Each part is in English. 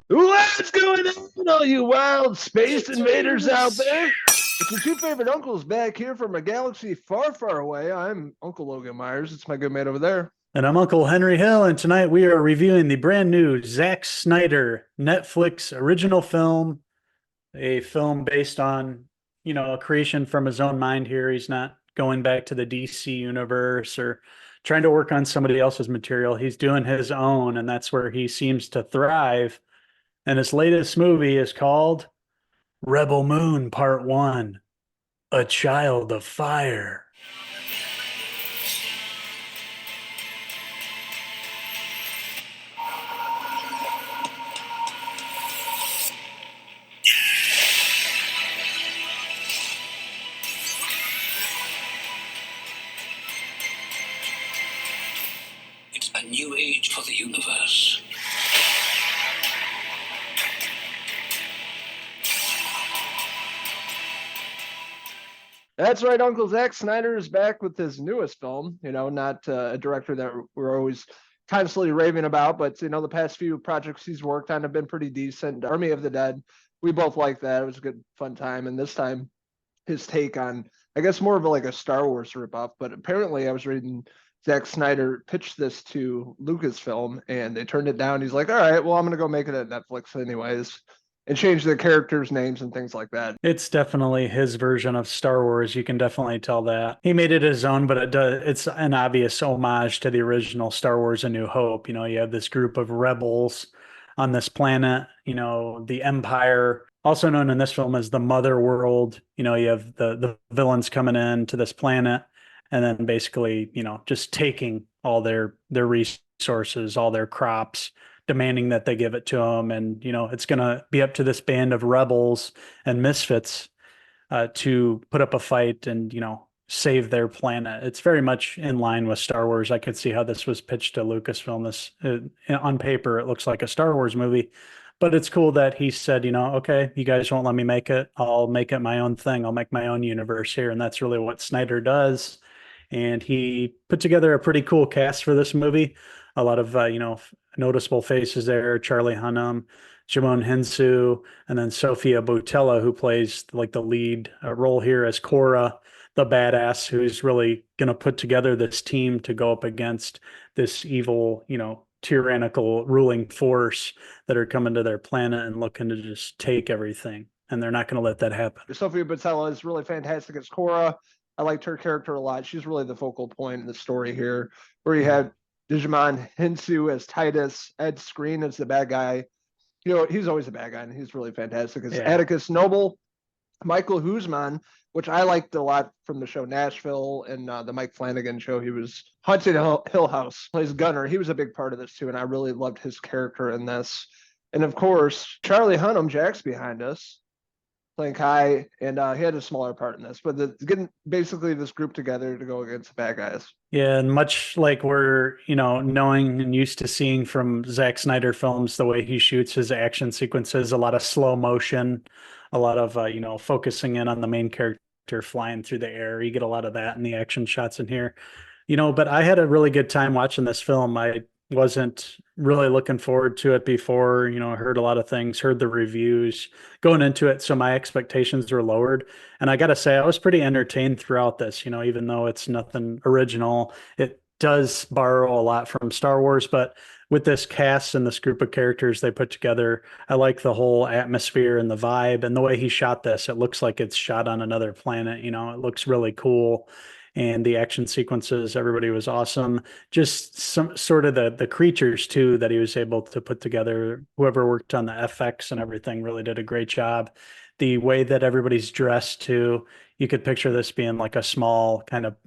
What's going on, all you wild space invaders out there? It's your two favorite uncles back here from a galaxy far, far away. I'm Uncle Logan Myers. It's my good mate over there. And I'm Uncle Henry Hill, and tonight we are reviewing the brand new Zack Snyder Netflix original film, a film based on, a creation from his own mind here. He's not going back to the DC universe or trying to work on somebody else's material. He's doing his own, and that's where he seems to thrive. And his latest movie is called Rebel Moon Part 1, A Child of Fire. It's a new age for the universe. That's right, Uncle Zack Snyder is back with his newest film. Not a director that we're always constantly raving about, but the past few projects he's worked on have been pretty decent. Army of the Dead, we both liked that. It was a good, fun time. And this time, his take on, I guess, more of like a Star Wars ripoff. But apparently, I was reading Zack Snyder pitched this to Lucasfilm, and they turned it down. He's like, "All right, well, I'm gonna go make it at Netflix anyways." And change the characters' names and things like that. It's definitely his version of Star Wars. You can definitely tell that. He made it his own, but it's an obvious homage to the original Star Wars A New Hope. You have this group of rebels on this planet, the Empire, also known in this film as the Mother World. You have the villains coming in to this planet and then basically, just taking all their resources, all their crops, demanding that they give it to them. And, it's going to be up to this band of rebels and misfits to put up a fight and, save their planet. It's very much in line with Star Wars. I could see how this was pitched to Lucasfilm. This on paper, it looks like a Star Wars movie, but it's cool that he said, okay, you guys won't let me make it. I'll make it my own thing. I'll make my own universe here. And that's really what Snyder does. And he put together a pretty cool cast for this movie. A lot of, noticeable faces there. Charlie Hunnam, Jimon Hensu, and then Sophia Boutella, who plays like the lead role here as Cora, the badass who's really going to put together this team to go up against this evil, tyrannical ruling force that are coming to their planet and looking to just take everything. And they're not going to let that happen. Sophia Boutella is really fantastic as Cora. I liked her character a lot. She's really the focal point in the story here, where you have Digimon Hinsu as Titus, Ed Screen as the bad guy. He's always a bad guy, and he's really fantastic as Atticus Noble, Michael Huzman, which I liked a lot from the show Nashville and the Mike Flanagan show. He was Haunted Hill House, plays Gunner. He was a big part of this too, and I really loved his character in this. And of course, Charlie Hunnam, Jack's behind us, playing Kai, and he had a smaller part in this, but getting basically this group together to go against the bad guys. Yeah, and much like we're, knowing and used to seeing from Zack Snyder films, the way he shoots his action sequences, a lot of slow motion, a lot of, focusing in on the main character flying through the air. You get a lot of that in the action shots in here. But I had a really good time watching this film. I wasn't really looking forward to it before, I heard a lot of things, heard the reviews going into it. So my expectations were lowered. And I got to say, I was pretty entertained throughout this, even though it's nothing original. It does borrow a lot from Star Wars, but with this cast and this group of characters they put together, I like the whole atmosphere and the vibe and the way he shot this. It looks like it's shot on another planet. It looks really cool, and the action sequences, everybody was awesome. Just some sort of the creatures too that he was able to put together. Whoever worked on the FX and everything really did a great job. The way that everybody's dressed too, you could picture this being like a small kind of,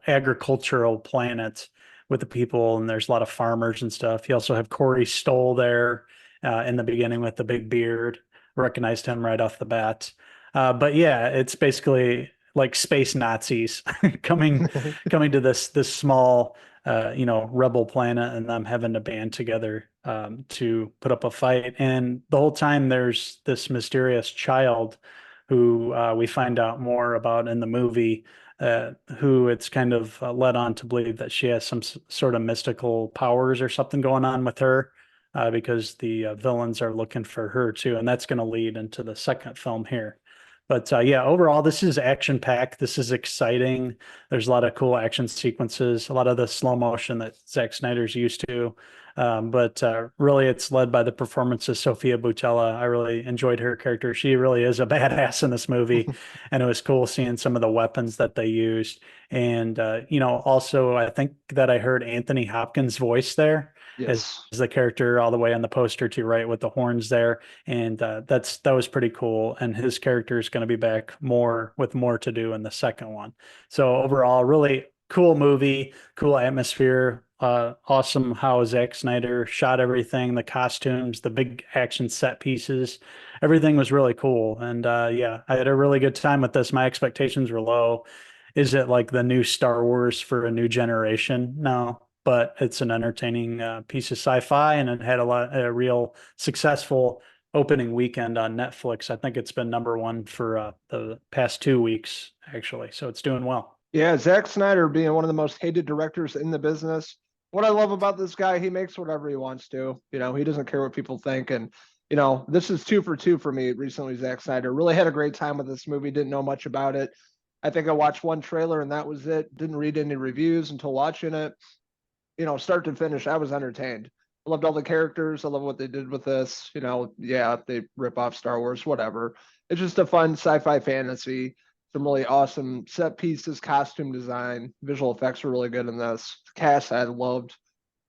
agricultural planet with the people, and there's a lot of farmers and stuff. You also have Corey Stoll there in the beginning with the big beard. Recognized him right off the bat. But yeah, it's basically like space Nazis coming coming to this small rebel planet, and them having to band together to put up a fight. And the whole time there's this mysterious child who we find out more about in the movie, who it's kind of led on to believe that she has some sort of mystical powers or something going on with her. because the villains are looking for her too, and that's going to lead into the second film here. But yeah, overall, this is action packed. This is exciting. There's a lot of cool action sequences, a lot of the slow motion that Zack Snyder's used to. But really, it's led by the performance of Sofia Boutella. I really enjoyed her character. She really is a badass in this movie, and it was cool seeing some of the weapons that they used. And also, I think that I heard Anthony Hopkins' voice there as Yes. the character all the way on the poster to right with the horns there, and that was pretty cool. And his character is going to be back with more to do in the second one. So overall, really cool movie, cool atmosphere. Awesome how Zack Snyder shot everything, the costumes, the big action set pieces, everything was really cool. And yeah, I had a really good time with this. My expectations were low. Is it like the new Star Wars for a new generation? No, but it's an entertaining piece of sci-fi, and it had a real successful opening weekend on Netflix. I think it's been #1 for the past 2 weeks, actually. So it's doing well. Yeah, Zack Snyder being one of the most hated directors in the business. What I love about this guy, he makes whatever he wants to. He doesn't care what people think. And, this is 2 for 2 for me recently. Zack Snyder really had a great time with this movie. Didn't know much about it. I think I watched one trailer and that was it. Didn't read any reviews until watching it. Start to finish, I was entertained. I loved all the characters. I love what they did with this. Yeah, they rip off Star Wars, whatever. It's just a fun sci-fi fantasy. Some really awesome set pieces, costume design, visual effects were really good in this. The cast I loved,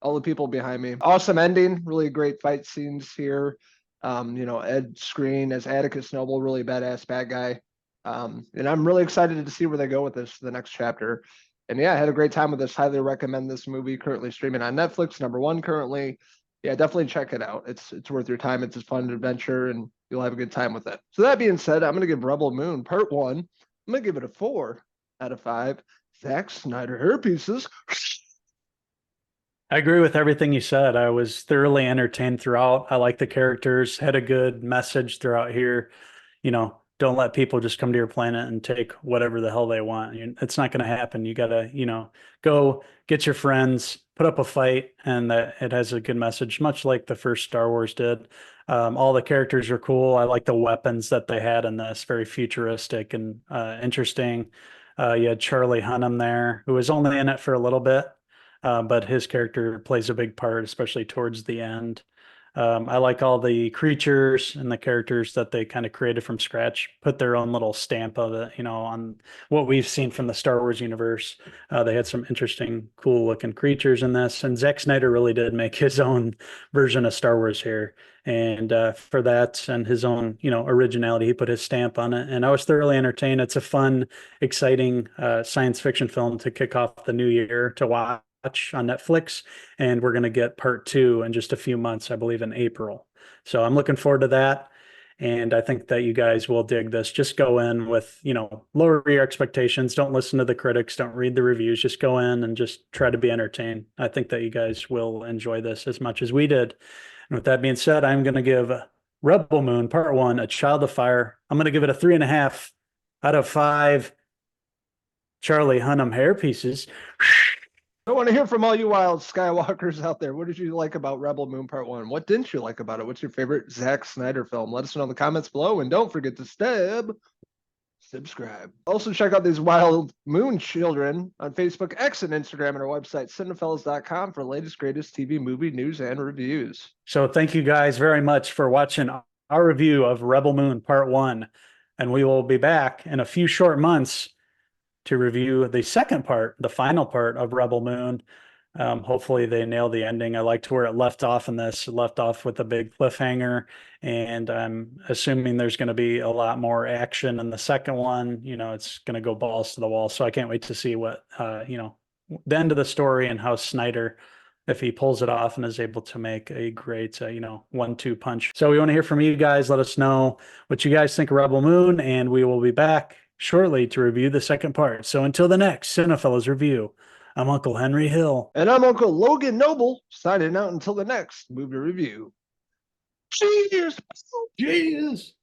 all the people behind me. Awesome ending, really great fight scenes here. Ed Skrein as Atticus Noble, really badass bad guy. And I'm really excited to see where they go with this, the next chapter. And yeah, I had a great time with this. Highly recommend this movie. Currently streaming on Netflix, #1 currently. Yeah, definitely check it out. It's worth your time. It's a fun adventure, and you'll have a good time with it. So that being said, I'm gonna give Rebel Moon Part 1. I'm gonna give it a 4 out of 5. Zack Snyder hair pieces. I agree with everything you said. I was thoroughly entertained throughout. I like the characters, had a good message throughout here. Don't let people just come to your planet and take whatever the hell they want. It's not going to happen. You got to, go get your friends, put up a fight, and that it has a good message, much like the first Star Wars did. All the characters are cool. I like the weapons that they had in this, very futuristic and interesting. You had Charlie Hunnam there, who was only in it for a little bit, but his character plays a big part, especially towards the end. I like all the creatures and the characters that they kind of created from scratch, put their own little stamp of it, on what we've seen from the Star Wars universe. They had some interesting, cool looking creatures in this. And Zack Snyder really did make his own version of Star Wars here. And for that and his own, originality, he put his stamp on it. And I was thoroughly entertained. It's a fun, exciting science fiction film to kick off the new year to watch on Netflix, and we're going to get part 2 in just a few months, I believe in April. So I'm looking forward to that, and I think that you guys will dig this. Just go in with, lower your expectations. Don't listen to the critics. Don't read the reviews. Just go in and just try to be entertained. I think that you guys will enjoy this as much as we did. And with that being said, I'm going to give Rebel Moon Part 1 a Child of Fire. I'm going to give it a 3.5 out of 5 Charlie Hunnam hair pieces. I want to hear from all you wild Skywalkers out there. What did you like about Rebel Moon Part 1? What didn't you like about it? What's your favorite Zack Snyder film? Let us know in the comments below, and don't forget to subscribe. Also, check out these wild moon children on Facebook, X, and Instagram, and our website, Cinephellas.com, for the latest, greatest TV, movie news and reviews. So thank you guys very much for watching our review of Rebel Moon Part 1. And we will be back in a few short months to review the second part, the final part of Rebel Moon. Hopefully they nail the ending. I liked where it left off in this. It left off with a big cliffhanger, and I'm assuming there's going to be a lot more action in the second one. It's going to go balls to the wall. So I can't wait to see what, the end of the story and how Snyder, if he pulls it off and is able to make a great, 1-2 punch. So we want to hear from you guys. Let us know what you guys think of Rebel Moon, and we will be back shortly to review the second part. So until the next Cinefellas review, I'm Uncle Henry Hill. And I'm Uncle Logan Noble, signing out until the next movie review. Cheers! Cheers!